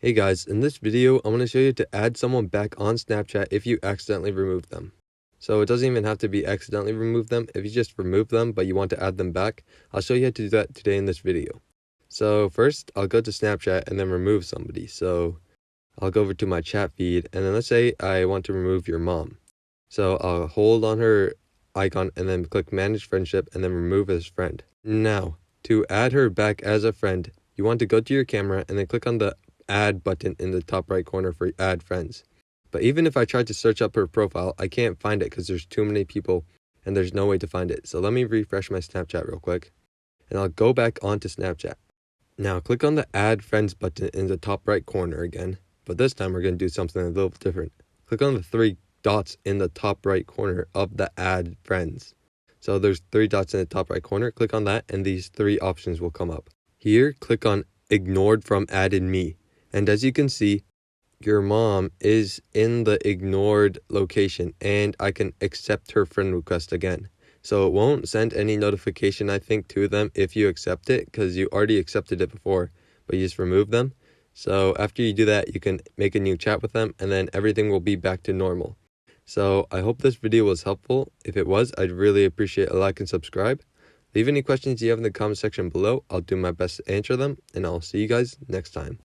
Hey guys, in this video, I'm going to show you to add someone back on Snapchat if you accidentally remove them. So it doesn't even have to be accidentally remove them. If you just remove them, but you want to add them back, I'll show you how to do that today in this video. So first, I'll go to Snapchat and then remove somebody. So I'll go over to my chat feed, and then let's say I want to remove your mom. So I'll hold on her icon and then click Manage Friendship and then remove as friend. Now, to add her back as a friend, you want to go to your camera and then click on the add button in the top right corner for add friends. But even if I tried to search up her profile, I can't find it because there's too many people and there's no way to find it. So let me refresh my Snapchat real quick and I'll go back onto Snapchat. Now click on the add friends button in the top right corner again, but this time we're going to do something a little different. Click on the three dots in the top right corner of the add friends. So there's three dots in the top right corner. Click on that and these three options will come up. Here, click on ignored from added me. And as you can see, your mom is in the ignored location and I can accept her friend request again. So it won't send any notification, I think, to them if you accept it because you already accepted it before, but you just remove them. So after you do that, you can make a new chat with them and then everything will be back to normal. So I hope this video was helpful. If it was, I'd really appreciate a like and subscribe. Leave any questions you have in the comment section below. I'll do my best to answer them and I'll see you guys next time.